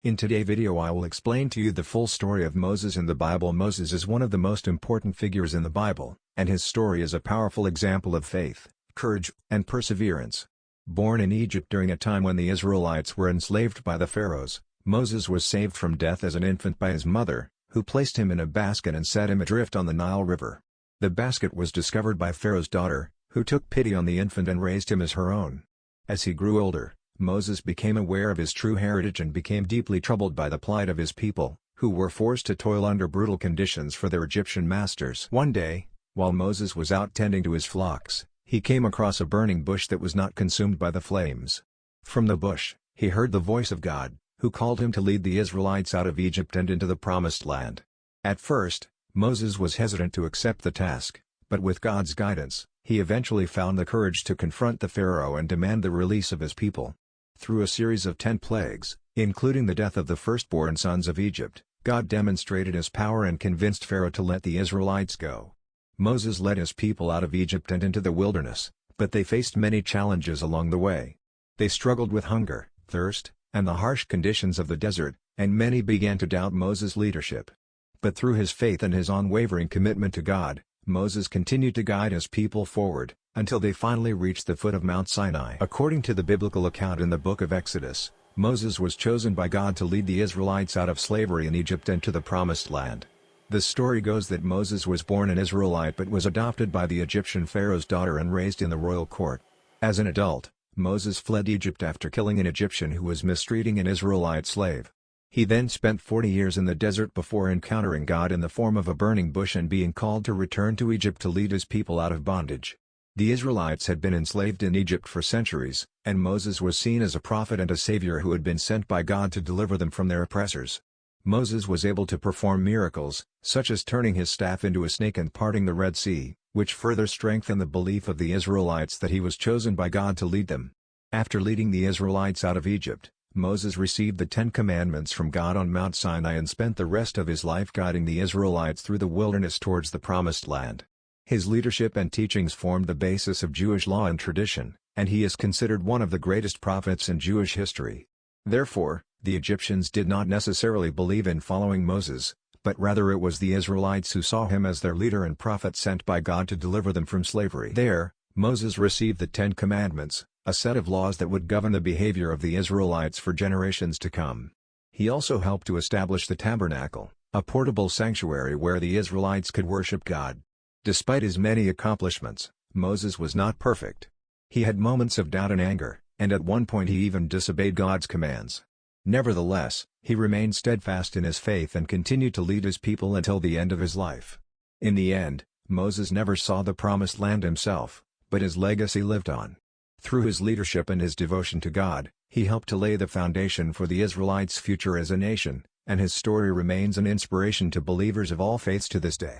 In today's video I will explain to you the full story of Moses in the Bible. Moses is one of the most important figures in the Bible, and his story is a powerful example of faith, courage, and perseverance. Born in Egypt during a time when the Israelites were enslaved by the pharaohs, Moses was saved from death as an infant by his mother, who placed him in a basket and set him adrift on the Nile River. The basket was discovered by Pharaoh's daughter, who took pity on the infant and raised him as her own. As he grew older, Moses became aware of his true heritage and became deeply troubled by the plight of his people, who were forced to toil under brutal conditions for their Egyptian masters. One day, while Moses was out tending to his flocks, he came across a burning bush that was not consumed by the flames. From the bush, he heard the voice of God, who called him to lead the Israelites out of Egypt and into the Promised Land. At first, Moses was hesitant to accept the task, but with God's guidance, he eventually found the courage to confront the Pharaoh and demand the release of his people. Through a series of 10 plagues, including the death of the firstborn sons of Egypt, God demonstrated his power and convinced Pharaoh to let the Israelites go. Moses led his people out of Egypt and into the wilderness, but they faced many challenges along the way. They struggled with hunger, thirst, and the harsh conditions of the desert, and many began to doubt Moses' leadership. But through his faith and his unwavering commitment to God, Moses continued to guide his people forward, until they finally reached the foot of Mount Sinai. According to the biblical account in the book of Exodus, Moses was chosen by God to lead the Israelites out of slavery in Egypt and to the Promised Land. The story goes that Moses was born an Israelite but was adopted by the Egyptian Pharaoh's daughter and raised in the royal court. As an adult, Moses fled Egypt after killing an Egyptian who was mistreating an Israelite slave. He then spent 40 years in the desert before encountering God in the form of a burning bush and being called to return to Egypt to lead his people out of bondage. The Israelites had been enslaved in Egypt for centuries, and Moses was seen as a prophet and a savior who had been sent by God to deliver them from their oppressors. Moses was able to perform miracles, such as turning his staff into a snake and parting the Red Sea, which further strengthened the belief of the Israelites that he was chosen by God to lead them. After leading the Israelites out of Egypt, Moses received the 10 Commandments from God on Mount Sinai and spent the rest of his life guiding the Israelites through the wilderness towards the Promised Land. His leadership and teachings formed the basis of Jewish law and tradition, and he is considered one of the greatest prophets in Jewish history. Therefore, the Egyptians did not necessarily believe in following Moses, but rather it was the Israelites who saw him as their leader and prophet sent by God to deliver them from slavery. There, Moses received the 10 Commandments, a set of laws that would govern the behavior of the Israelites for generations to come. He also helped to establish the tabernacle, a portable sanctuary where the Israelites could worship God. Despite his many accomplishments, Moses was not perfect. He had moments of doubt and anger, and at one point he even disobeyed God's commands. Nevertheless, he remained steadfast in his faith and continued to lead his people until the end of his life. In the end, Moses never saw the Promised Land himself, but his legacy lived on. Through his leadership and his devotion to God, he helped to lay the foundation for the Israelites' future as a nation, and his story remains an inspiration to believers of all faiths to this day.